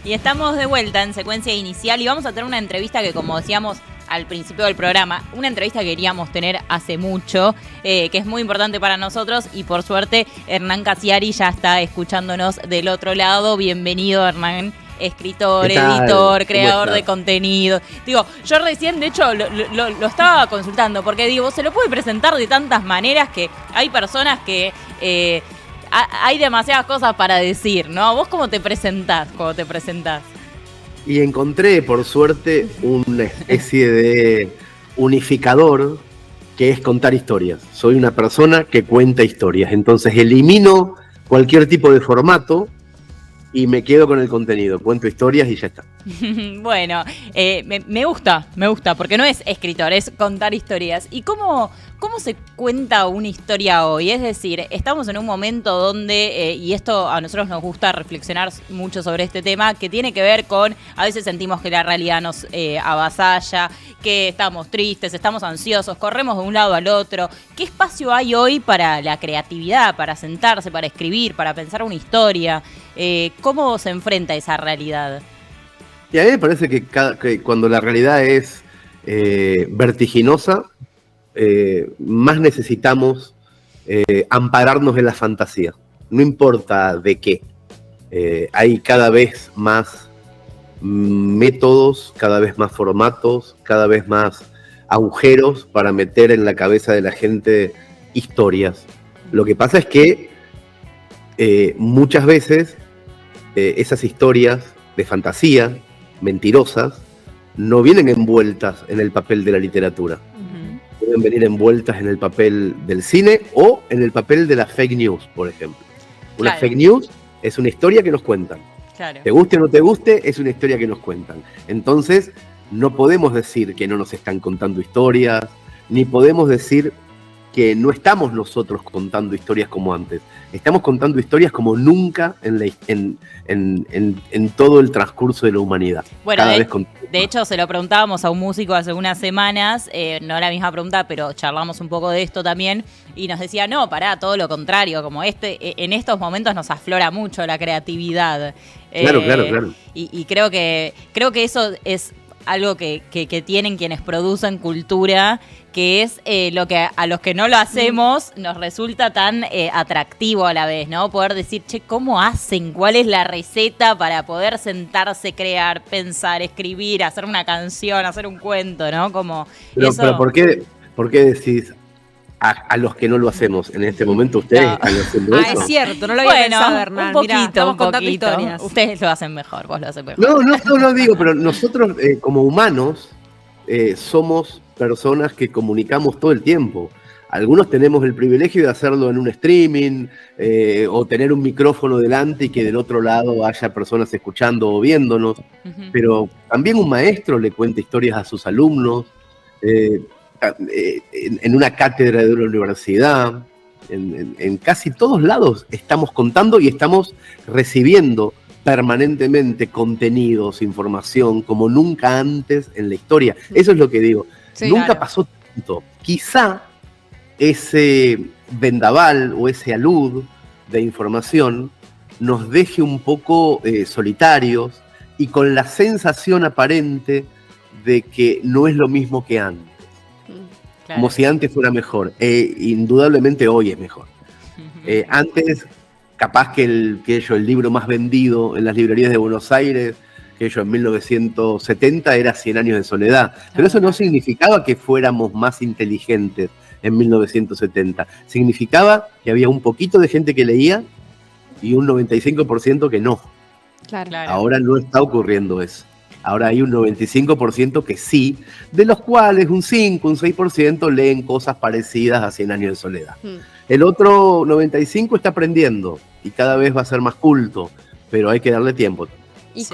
Y estamos de vuelta en secuencia inicial y vamos a tener una entrevista que, como decíamos al principio del programa, una entrevista que queríamos tener hace mucho, que es muy importante para nosotros y por suerte Hernán Casiari ya está escuchándonos del otro lado. Bienvenido, Hernán. Escritor, editor, creador de contenido. Digo, yo recién, de hecho, lo estaba consultando porque digo, se lo puede presentar de tantas maneras que hay personas que hay demasiadas cosas para decir, ¿no? ¿Vos cómo te presentás cuando te presentás? Y encontré, por suerte, una especie de unificador que es contar historias. Soy una persona que cuenta historias, entonces elimino cualquier tipo de formato y me quedo con el contenido, cuento historias y ya está. Bueno, me gusta, porque no es escritor, es contar historias. ¿Y cómo se cuenta una historia hoy? Es decir, estamos en un momento donde, y esto a nosotros nos gusta reflexionar mucho sobre este tema, que tiene que ver con, a veces sentimos que la realidad nos avasalla, que estamos tristes, estamos ansiosos, corremos de un lado al otro. ¿Qué espacio hay hoy para la creatividad, para sentarse, para escribir, para pensar una historia? ¿Cómo se enfrenta esa realidad? Y a mí me parece que cuando la realidad es vertiginosa, más necesitamos ampararnos en la fantasía. No importa de qué. Hay cada vez más métodos, cada vez más formatos, cada vez más agujeros para meter en la cabeza de la gente historias. Lo que pasa es que muchas veces esas historias de fantasía, mentirosas, no vienen envueltas en el papel de la literatura. Uh-huh. Pueden venir envueltas en el papel del cine o en el papel de la fake news, por ejemplo. Una fake news es una historia que nos cuentan. Claro. Te guste o no te guste, es una historia que nos cuentan. Entonces, no podemos decir que no nos están contando historias, ni podemos decir que no estamos nosotros contando historias como antes. Estamos contando historias como nunca en todo el transcurso de la humanidad. Bueno, de hecho, se lo preguntábamos a un músico hace unas semanas, no la misma pregunta, pero charlamos un poco de esto también, y nos decía, no, pará, todo lo contrario, como en estos momentos nos aflora mucho la creatividad. Claro. Y creo que eso es algo que tienen quienes producen cultura, que es lo que a los que no lo hacemos nos resulta tan atractivo a la vez, ¿no? Poder decir, che, ¿cómo hacen? ¿Cuál es la receta para poder sentarse, crear, pensar, escribir, hacer una canción, hacer un cuento, ¿no? Pero ¿por qué decís a los que no lo hacemos? En este momento ustedes están haciendo eso. Es cierto, no lo había pensado, Hernán. Un poquito, mirá, estamos contando historias. Ustedes lo hacen mejor, vos lo hacen mejor. No lo digo, pero nosotros como humanos somos personas que comunicamos todo el tiempo. Algunos tenemos el privilegio de hacerlo en un streaming o tener un micrófono delante y que del otro lado haya personas escuchando o viéndonos. Uh-huh. Pero también un maestro le cuenta historias a sus alumnos, en una cátedra de una universidad, en casi todos lados estamos contando y estamos recibiendo permanentemente contenidos, información, como nunca antes en la historia. Eso es lo que digo. Sí, nunca pasó tanto. Quizá ese vendaval o ese alud de información nos deje un poco solitarios y con la sensación aparente de que no es lo mismo que antes. Claro. Como si antes fuera mejor. Indudablemente hoy es mejor. Uh-huh. Antes, capaz que el libro más vendido en las librerías de Buenos Aires, que yo en 1970 era 100 años de soledad. Pero eso no significaba que fuéramos más inteligentes en 1970. Significaba que había un poquito de gente que leía y un 95% que no. Claro. Ahora no está ocurriendo eso. Ahora hay un 95% que sí, de los cuales un 5, un 6% leen cosas parecidas a 100 años de soledad. El otro 95% está aprendiendo y cada vez va a ser más culto, pero hay que darle tiempo. ¿Y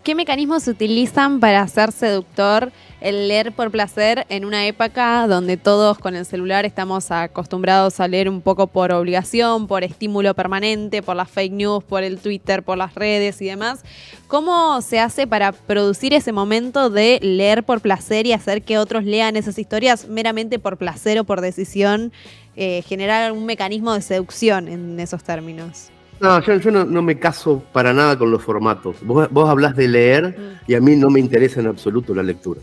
qué mecanismos se utilizan para hacer seductor el leer por placer en una época donde todos con el celular estamos acostumbrados a leer un poco por obligación, por estímulo permanente, por las fake news, por el Twitter, por las redes y demás? ¿Cómo se hace para producir ese momento de leer por placer y hacer que otros lean esas historias meramente por placer o por decisión, generar un mecanismo de seducción en esos términos? No, yo no me caso para nada con los formatos. Vos hablás de leer y a mí no me interesa en absoluto la lectura.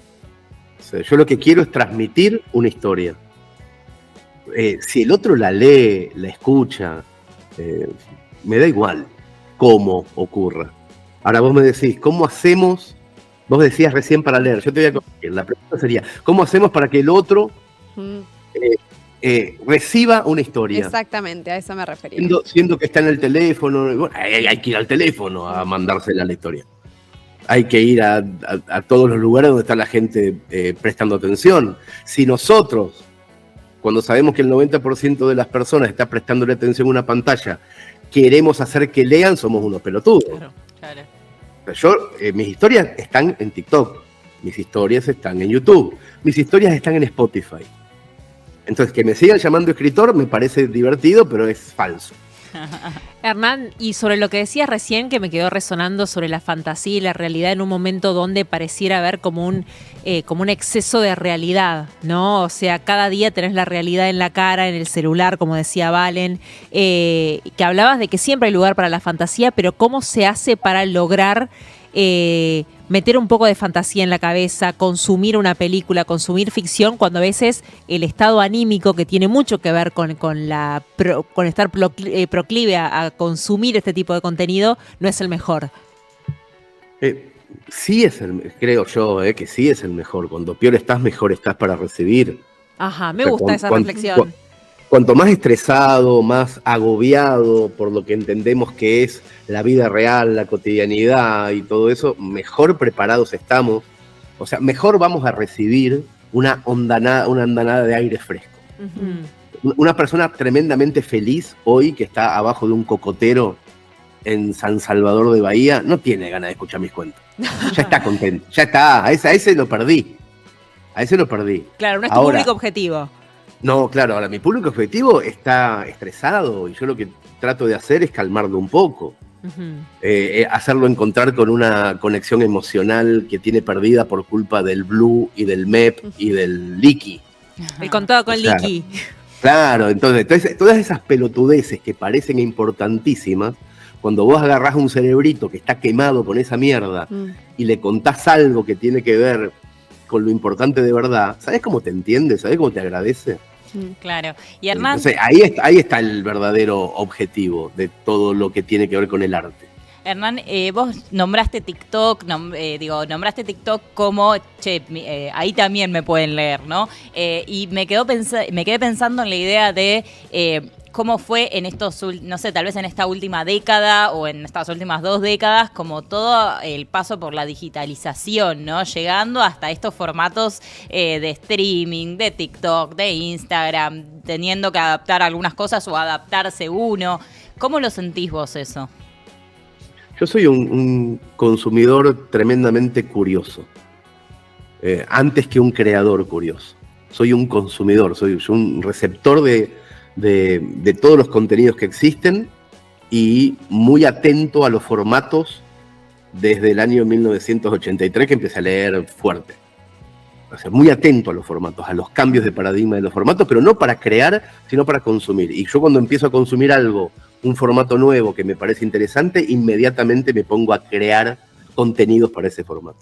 O sea, yo lo que quiero es transmitir una historia. Si el otro la lee, la escucha, me da igual cómo ocurra. Ahora vos me decís, ¿cómo hacemos? Vos decías recién para leer. Yo te voy a corregir. La pregunta sería, ¿cómo hacemos para que el otro reciba una historia? Exactamente, a eso me refería. Siendo que está en el teléfono, bueno, hay que ir al teléfono a mandársela la historia. Hay que ir a todos los lugares donde está la gente prestando atención. Si nosotros, cuando sabemos que el 90% de las personas está prestándole atención a una pantalla, queremos hacer que lean, somos unos pelotudos. Claro. Mis historias están en TikTok, mis historias están en YouTube, mis historias están en Spotify. Entonces, que me sigan llamando escritor me parece divertido, pero es falso. Hernán, y sobre lo que decías recién, que me quedó resonando sobre la fantasía y la realidad en un momento donde pareciera haber como un exceso de realidad, ¿no? O sea, cada día tenés la realidad en la cara, en el celular, como decía Valen, que hablabas de que siempre hay lugar para la fantasía, pero ¿cómo se hace para lograr meter un poco de fantasía en la cabeza, consumir una película, consumir ficción, cuando a veces el estado anímico, que tiene mucho que ver con estar proclive a consumir este tipo de contenido, no es el mejor? Sí creo yo, que sí es el mejor. Cuando peor estás, mejor estás para recibir. Ajá, me gusta esa reflexión. Cuanto más estresado, más agobiado por lo que entendemos que es la vida real, la cotidianidad y todo eso, mejor preparados estamos. O sea, mejor vamos a recibir una andanada de aire fresco. Uh-huh. Una persona tremendamente feliz hoy que está abajo de un cocotero en San Salvador de Bahía no tiene ganas de escuchar mis cuentos. Ya está contento. Ya está. A ese lo perdí. Claro, no es tu público objetivo. No, claro, ahora mi público objetivo está estresado y yo lo que trato de hacer es calmarlo un poco. Uh-huh. Hacerlo encontrar con una conexión emocional que tiene perdida por culpa del Blue y del MEP y del Liqui. El contado con Liqui. Claro, entonces todas esas pelotudeces que parecen importantísimas, cuando vos agarrás un cerebrito que está quemado con esa mierda y le contás algo que tiene que ver con lo importante de verdad, ¿sabés cómo te entiende? ¿Sabés cómo te agradece? Claro. Y Hernán... Entonces, ahí está el verdadero objetivo de todo lo que tiene que ver con el arte. Hernán, vos nombraste TikTok, nombraste TikTok como, ahí también me pueden leer, ¿no? Y me quedé pensando en la idea de cómo fue en estos, no sé, tal vez en esta última década o en estas últimas 2 décadas, como todo el paso por la digitalización, ¿no? Llegando hasta estos formatos de streaming, de TikTok, de Instagram, teniendo que adaptar algunas cosas o adaptarse uno. ¿Cómo lo sentís vos eso? Yo soy un consumidor tremendamente curioso, antes que un creador curioso. Soy un consumidor, soy un receptor de todos los contenidos que existen y muy atento a los formatos desde el año 1983 que empecé a leer fuerte. O sea, muy atento a los formatos, a los cambios de paradigma de los formatos, pero no para crear, sino para consumir. Y yo cuando empiezo a consumir algo, un formato nuevo que me parece interesante, inmediatamente me pongo a crear contenidos para ese formato.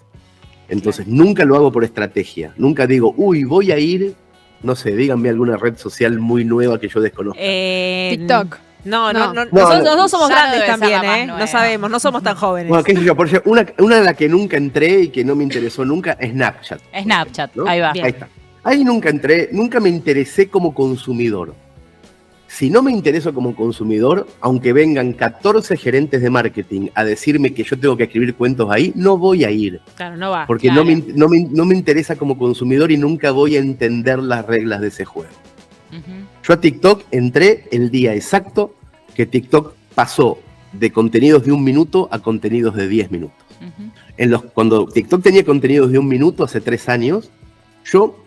Entonces, nunca lo hago por estrategia. Nunca digo, voy a ir, no sé, díganme alguna red social muy nueva que yo desconozca. TikTok. No. Nosotros los dos somos grandes también, ¿eh? No sabemos, no somos tan jóvenes. Bueno, qué sé yo, por ejemplo, una de las que nunca entré y que no me interesó nunca es Snapchat. Snapchat, ¿no? Ahí va. Ahí está. Ahí nunca entré, nunca me interesé como consumidor. Si no me intereso como consumidor, aunque vengan 14 gerentes de marketing a decirme que yo tengo que escribir cuentos ahí, no voy a ir. Claro, no va. Porque claro. no me interesa como consumidor y nunca voy a entender las reglas de ese juego. Uh-huh. Yo a TikTok entré el día exacto que TikTok pasó de contenidos de 1 minuto a contenidos de 10 minutos. Uh-huh. Cuando TikTok tenía contenidos de 1 minuto, hace 3 años, yo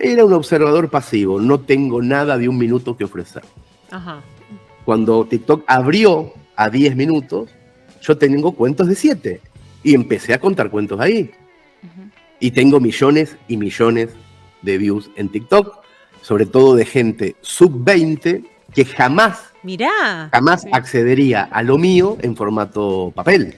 era un observador pasivo, no tengo nada de 1 minuto que ofrecer. Ajá. Cuando TikTok abrió a 10 minutos, yo tengo cuentos de 7 y empecé a contar cuentos ahí. Uh-huh. Y tengo millones y millones de views en TikTok, sobre todo de gente sub 20 que jamás Mirá. Jamás Sí. accedería a lo mío en formato papel,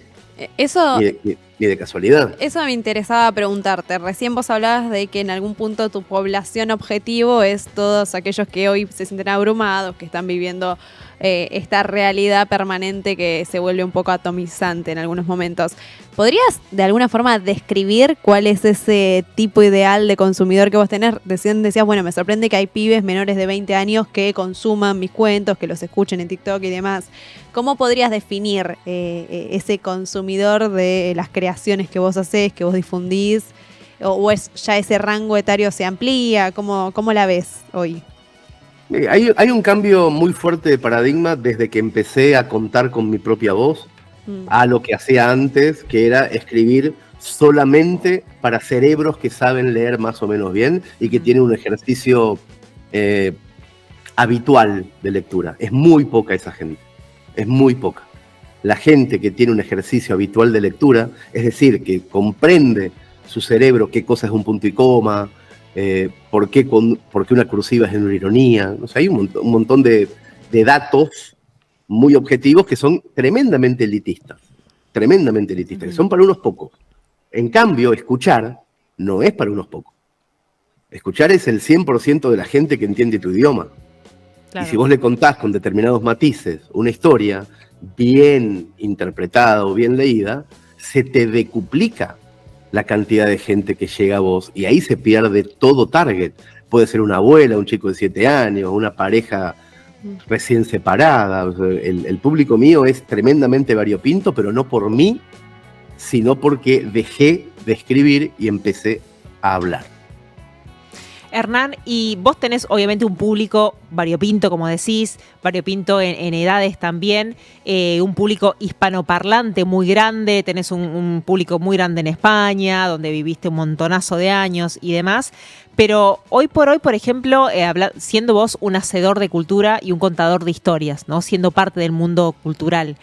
Eso, ni de casualidad. eso me interesaba preguntarte. Recién vos hablabas de que en algún punto tu población objetivo es todos aquellos que hoy se sienten abrumados, que están viviendo esta realidad permanente que se vuelve un poco atomizante en algunos momentos. ¿Podrías de alguna forma describir cuál es ese tipo ideal de consumidor que vos tenés? Recién decías, bueno, me sorprende que hay pibes menores de 20 años que consuman mis cuentos, que los escuchen en TikTok y demás. ¿Cómo podrías definir ese consumidor de las creaciones que vos hacés, que vos difundís? ¿O es ya ese rango etario se amplía? ¿Cómo la ves hoy? Hay un cambio muy fuerte de paradigma desde que empecé a contar con mi propia voz a lo que hacía antes, que era escribir solamente para cerebros que saben leer más o menos bien y que tienen un ejercicio habitual de lectura. Es muy poca esa gente, es muy poca. La gente que tiene un ejercicio habitual de lectura, es decir, que comprende su cerebro qué cosa es un punto y coma, por qué una cursiva es una ironía. O sea, hay un montón de datos muy objetivos que son tremendamente elitistas, que son para unos pocos. En cambio, escuchar no es para unos pocos. Escuchar es el 100% de la gente que entiende tu idioma. Claro. Y si vos le contás con determinados matices una historia bien interpretada o bien leída, se te decuplica la cantidad de gente que llega a vos y ahí se pierde todo target. Puede ser una abuela, un chico de 7 años, una pareja recién separada. O sea, el público mío es tremendamente variopinto, pero no por mí, sino porque dejé de escribir y empecé a hablar. Hernán, y vos tenés obviamente un público variopinto, como decís, variopinto en edades también, un público hispanoparlante muy grande, tenés un público muy grande en España, donde viviste un montonazo de años y demás, pero hoy por hoy, por ejemplo, siendo vos un hacedor de cultura y un contador de historias, ¿no? Siendo parte del mundo cultural,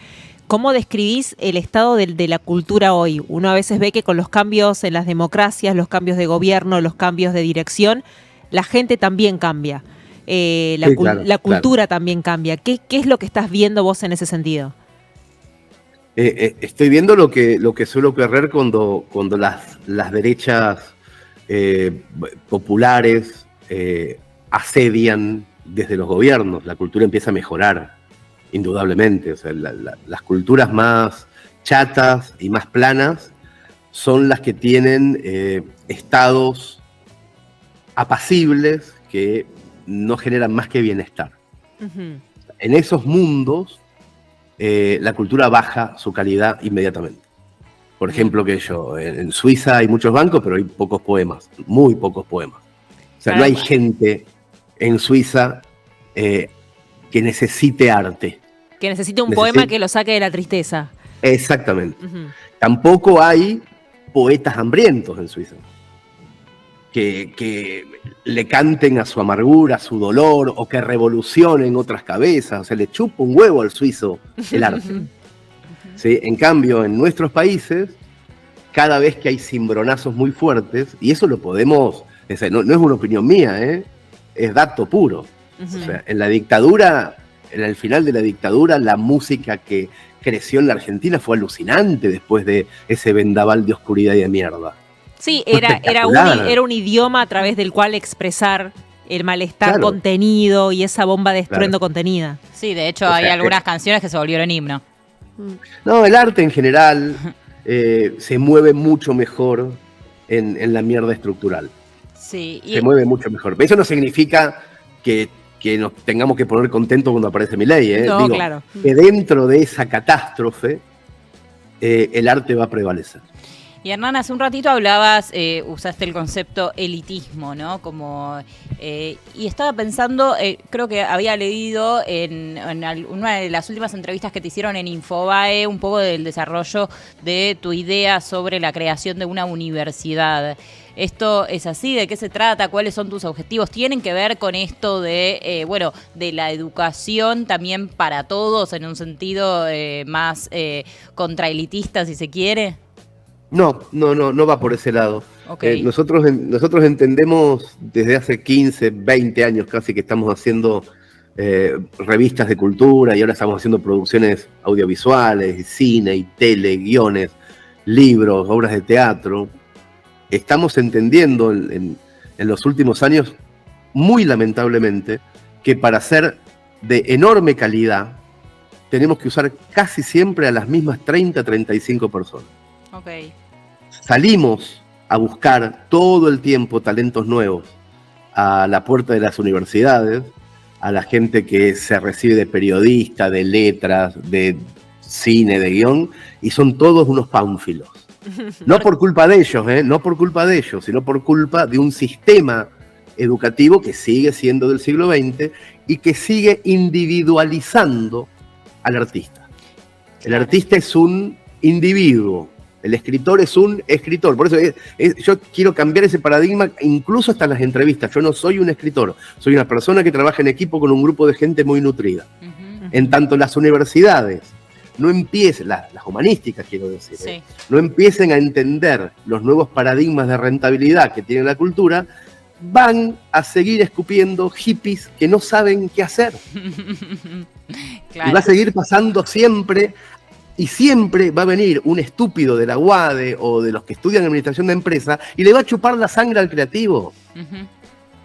¿cómo describís el estado de la cultura hoy? Uno a veces ve que con los cambios en las democracias, los cambios de gobierno, los cambios de dirección, la gente también cambia. La cultura también cambia. ¿Qué es lo que estás viendo vos en ese sentido? Estoy viendo lo que suele ocurrir cuando las derechas populares asedian desde los gobiernos. La cultura empieza a mejorar, indudablemente. O sea, las culturas más chatas y más planas son las que tienen estados apacibles que no generan más que bienestar. Uh-huh. En esos mundos, la cultura baja su calidad inmediatamente. Por ejemplo, en Suiza hay muchos bancos, pero hay pocos poemas, muy pocos poemas. O sea, no hay gente en Suiza que necesite arte. Que necesite un poema que lo saque de la tristeza. Exactamente. Uh-huh. Tampoco hay poetas hambrientos en Suiza. Que le canten a su amargura, a su dolor, o que revolucionen otras cabezas. O sea, le chupa un huevo al suizo el arte. ¿Sí? En cambio, en nuestros países, cada vez que hay cimbronazos muy fuertes, y eso lo podemos, no es una opinión mía, es dato puro. Uh-huh. O sea, en la dictadura, en el final de la dictadura, la música que creció en la Argentina fue alucinante después de ese vendaval de oscuridad y de mierda. Sí, era un idioma a través del cual expresar el malestar contenido y esa bomba de estruendo contenida. Sí, de hecho hay algunas canciones que se volvieron himno. No, el arte en general se mueve mucho mejor en la mierda estructural. Sí. Se mueve mucho mejor. Eso no significa que nos tengamos que poner contentos cuando aparece Milei. No, claro. Que dentro de esa catástrofe el arte va a prevalecer. Y Hernán, hace un ratito hablabas, usaste el concepto elitismo, ¿no? Y estaba pensando, creo que había leído en una de las últimas entrevistas que te hicieron en Infobae un poco del desarrollo de tu idea sobre la creación de una universidad. ¿Esto es así? ¿De qué se trata? ¿Cuáles son tus objetivos? ¿Tienen que ver con esto de la educación también para todos en un sentido más contraelitista, si se quiere? No va por ese lado. Okay. Nosotros entendemos desde hace 15, 20 años casi que estamos haciendo revistas de cultura, y ahora estamos haciendo producciones audiovisuales, cine y tele, guiones, libros, obras de teatro. Estamos entendiendo en los últimos años, muy lamentablemente, que para ser de enorme calidad tenemos que usar casi siempre a las mismas 30, 35 personas. Ok. Salimos a buscar todo el tiempo talentos nuevos a la puerta de las universidades, a la gente que se recibe de periodista, de letras, de cine, de guión, y son todos unos pánfilos. No por culpa de ellos, no por culpa de ellos, sino por culpa de un sistema educativo que sigue siendo del siglo XX y que sigue individualizando al artista. El artista es un individuo, el escritor es un escritor. Por eso yo quiero cambiar ese paradigma, incluso hasta en las entrevistas. Yo no soy un escritor, soy una persona que trabaja en equipo con un grupo de gente muy nutrida. Ujú. En tanto las universidades no empiecen, las humanísticas quiero decir, Sí. no empiecen a entender los nuevos paradigmas de rentabilidad que tiene la cultura, van a seguir escupiendo hippies que no saben qué hacer. Claro. Y va a seguir pasando siempre, y siempre va a venir un estúpido de la UADE o de los que estudian administración de empresa y le va a chupar la sangre al creativo. Ujú.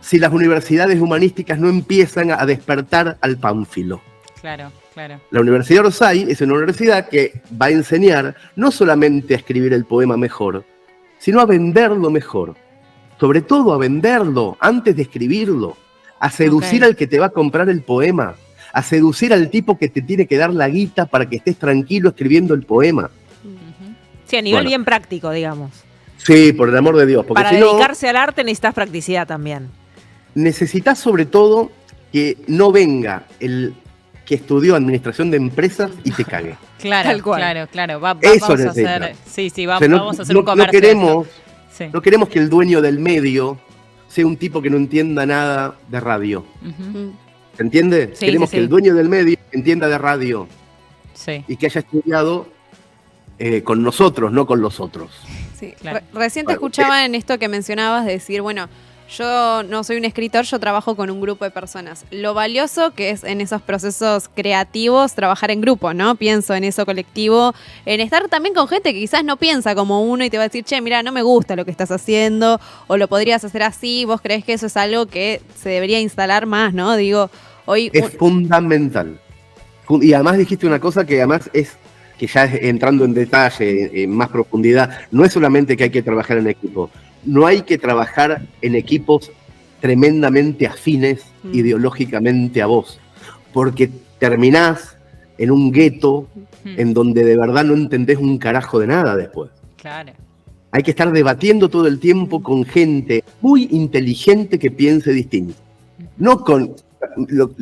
Si las universidades humanísticas no empiezan a despertar al pánfilo. Claro, claro. La Universidad Orsay es una universidad que va a enseñar no solamente a escribir el poema mejor, sino a venderlo mejor. Sobre todo a venderlo antes de escribirlo, a seducir al que te va a comprar el poema, a seducir al tipo que te tiene que dar la guita para que estés tranquilo escribiendo el poema. Ujú. Sí, a nivel Bueno. bien práctico, digamos. Sí, por el amor de Dios, porque Para si no, dedicarse al arte necesitas practicidad también. necesitas sobre todo que no venga el que estudió administración de empresas y te cague. Claro, Tal cual. claro. Eso Vamos a necesita. hacer, sí, O sea, vamos a hacer un comercio. no queremos, Sí. no queremos que el dueño del medio sea un tipo que no entienda nada de radio. Ujú. ¿Se entiende? Sí, Queremos sí, que sí. el dueño del medio entienda de radio Sí. y que haya estudiado con nosotros, no con los otros. Sí. Claro. Recién te escuchaba en esto que mencionabas de decir, bueno, yo no soy un escritor, yo trabajo con un grupo de personas. Lo valioso que es en esos procesos creativos trabajar en grupo, ¿no? Pienso en eso colectivo, en estar también con gente que quizás no piensa como uno y te va a decir, che, mira, no me gusta lo que estás haciendo, o lo podrías hacer así, vos creés que eso es algo que se debería instalar más, ¿no? Digo, hoy... Es fundamental. Y además dijiste una cosa que además es, que ya es entrando en detalle, en más profundidad, no es solamente que hay que trabajar en equipo, no hay que trabajar en equipos tremendamente afines ideológicamente a vos, porque terminás en un gueto en donde de verdad no entendés un carajo de nada después. Claro. Hay que estar debatiendo todo el tiempo con gente muy inteligente que piense distinto. No con...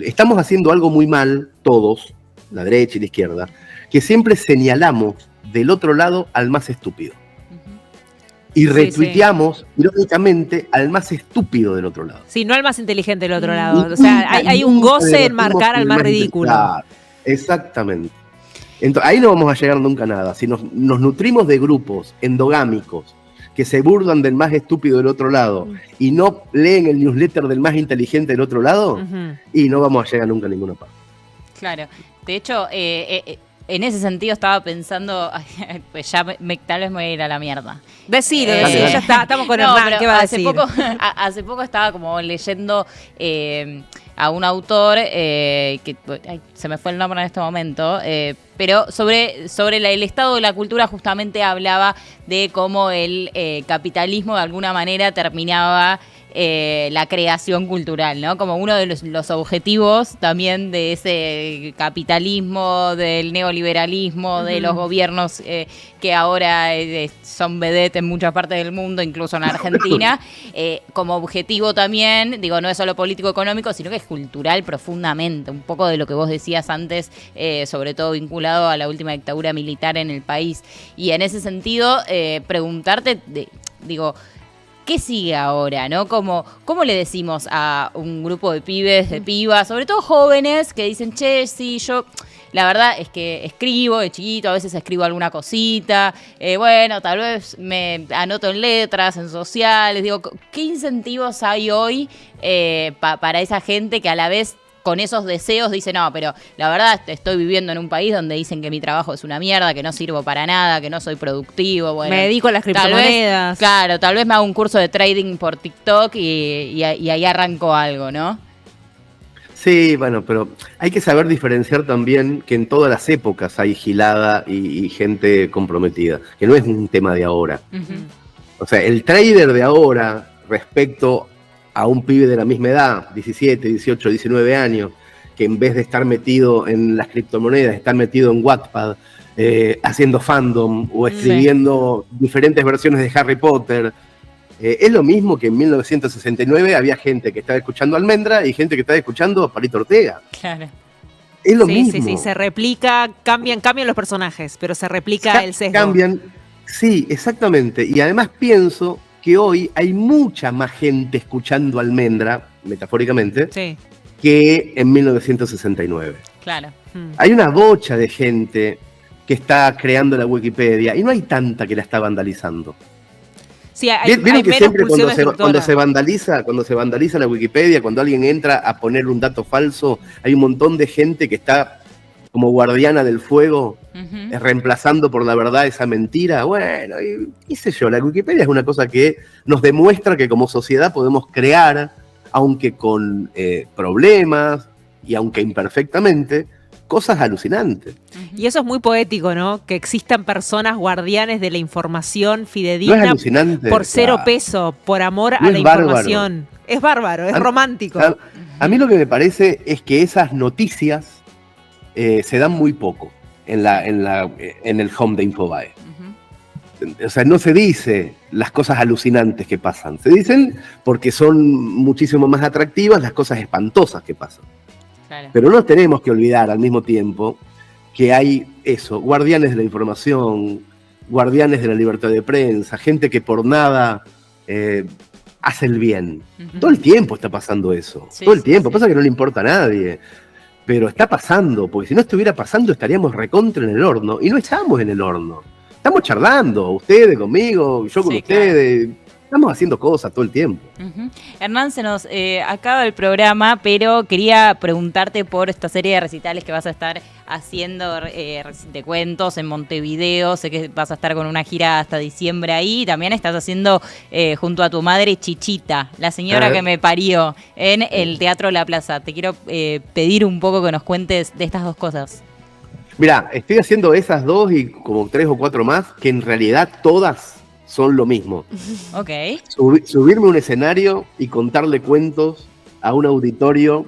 Estamos haciendo algo muy mal, todos, la derecha y la izquierda, que siempre señalamos del otro lado al más estúpido. Y Sí, retuiteamos, irónicamente, al más estúpido del otro lado. Sí, no al más inteligente del otro lado. O sea, hay un goce en marcar al más ridículo. Claro, exactamente. Entonces, ahí no vamos a llegar nunca a nada. Si nos nutrimos de grupos endogámicos que se burlan del más estúpido del otro lado y no leen el newsletter del más inteligente del otro lado, Ujú. y no vamos a llegar nunca a ninguna parte. Claro. De hecho, en ese sentido estaba pensando, ay, pues ya tal vez me voy a ir a la mierda. Decilo, Dale, decilo, dale. ya está, estamos con No, Hernán, pero ¿qué va a hace decir? hace poco estaba como leyendo a un autor que se me fue el nombre en este momento, pero sobre el estado de la cultura justamente hablaba de cómo el capitalismo de alguna manera terminaba la creación cultural, ¿no? Como uno de los objetivos también de ese capitalismo, del neoliberalismo, de los gobiernos que ahora son vedette en muchas partes del mundo, incluso en Argentina, como objetivo también, digo, no es solo político-económico, sino que es cultural profundamente, un poco de lo que vos decías antes, sobre todo vinculado a la última dictadura militar en el país. Y en ese sentido, preguntarte, digo, ¿qué sigue ahora, no? ¿Cómo le decimos a un grupo de pibes, de pibas, sobre todo jóvenes, que dicen, che, sí, yo la verdad es que escribo de chiquito, a veces escribo alguna cosita, bueno, tal vez me anoto en letras, en sociales, digo, ¿qué incentivos hay hoy para esa gente que a la vez con esos deseos dice, no, pero la verdad estoy viviendo en un país donde dicen que mi trabajo es una mierda, que no sirvo para nada, que no soy productivo. Bueno, me dedico a las tal criptomonedas. vez me hago un curso de trading por TikTok y ahí arranco algo, ¿no? Sí, bueno, pero hay que saber diferenciar también que en todas las épocas hay gilada y gente comprometida, que no es un tema de ahora. O sea, el trader de ahora respecto a un pibe de la misma edad, 17, 18, 19 años, que en vez de estar metido en las criptomonedas, está metido en Wattpad, haciendo fandom o escribiendo diferentes versiones de Harry Potter. Es lo mismo que en 1969 había gente que estaba escuchando Almendra y gente que estaba escuchando Palito Ortega. Claro. Es lo mismo. Sí, se replica, cambian los personajes, pero se replica el sesgo. Cambian, sí, exactamente. Y además pienso que hoy hay mucha más gente escuchando Almendra, metafóricamente, que en 1969. Claro. Hay una bocha de gente que está creando la Wikipedia y no hay tanta que la está vandalizando. Sí, hay que menos siempre pulsión cuando se vandaliza la Wikipedia, cuando alguien entra a poner un dato falso, hay un montón de gente que está como guardiana del fuego, reemplazando por la verdad esa mentira. Bueno, y qué sé yo, la Wikipedia es una cosa que nos demuestra que como sociedad podemos crear, aunque con problemas y aunque imperfectamente, cosas alucinantes. Y eso es muy poético, ¿no? Que existan personas guardianes de la información ¿No fidedigna es alucinante? por cero peso, por amor ¿No a la es bárbaro? información. Es bárbaro, es romántico. A mí lo que me parece es que esas noticias se dan muy poco en el home de Infobae. O sea, no se dice las cosas alucinantes que pasan. Se dicen porque son muchísimo más atractivas las cosas espantosas que pasan. Claro. Pero no tenemos que olvidar al mismo tiempo que hay eso, guardianes de la información, guardianes de la libertad de prensa, gente que por nada hace el bien. Todo el tiempo está pasando eso. Sí, todo el tiempo. sí. Pasa que no le importa a nadie. Pero está pasando, porque si no estuviera pasando estaríamos recontra en el horno. Y no estamos en el horno. Estamos charlando, ustedes conmigo, yo con Sí, ustedes. Estamos haciendo cosas todo el tiempo. Hernán, se nos acaba el programa, pero quería preguntarte por esta serie de recitales que vas a estar haciendo de cuentos en Montevideo. Sé que vas a estar con una gira hasta diciembre ahí. También estás haciendo junto a tu madre Chichita, la señora que me parió, en el Teatro La Plaza. Te quiero pedir un poco que nos cuentes de estas dos cosas. Mirá, estoy haciendo esas dos y como 3 o 4 más, que en realidad todas son lo mismo. Ok. Subirme a un escenario y contarle cuentos a un auditorio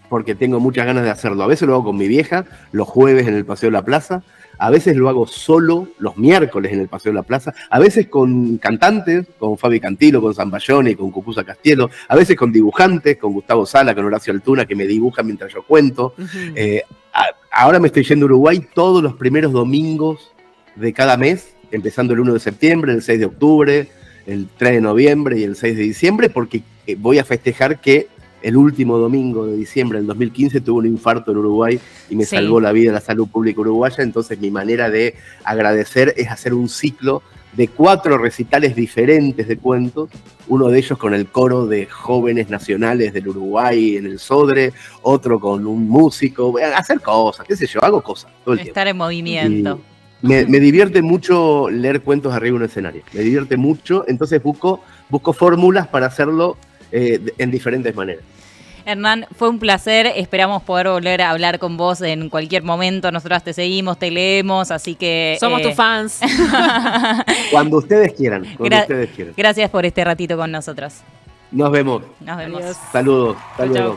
porque tengo muchas ganas de hacerlo. A veces lo hago con mi vieja, los jueves en el Paseo de la Plaza. A veces lo hago solo, los miércoles en el Paseo de la Plaza. A veces con cantantes, con Fabi Cantilo, con Zambayoni, con Cucuza Castielo. A veces con dibujantes, con Gustavo Sala, con Horacio Altuna, que me dibujan mientras yo cuento. Ahora me estoy yendo a Uruguay todos los primeros domingos de cada mes, empezando el 1 de septiembre, el 6 de octubre, el 3 de noviembre y el 6 de diciembre, porque voy a festejar que el último domingo de diciembre del 2015 tuve un infarto en Uruguay y me salvó la vida la salud pública uruguaya. Entonces mi manera de agradecer es hacer un ciclo de 4 recitales diferentes de cuentos, uno de ellos con el coro de jóvenes nacionales del Uruguay en el Sodre, otro con un músico, hacer cosas, qué sé yo, hago cosas todo el tiempo. Estar en movimiento. Me divierte mucho leer cuentos arriba de un escenario, me divierte mucho, entonces busco fórmulas para hacerlo en diferentes maneras. Hernán, fue un placer, esperamos poder volver a hablar con vos en cualquier momento, nosotras te seguimos, te leemos, así que... Somos tus fans. Cuando ustedes quieran, Gracias por este ratito con nosotros. Nos vemos. Nos vemos. Adiós. Saludos, hasta Chau, luego. chau.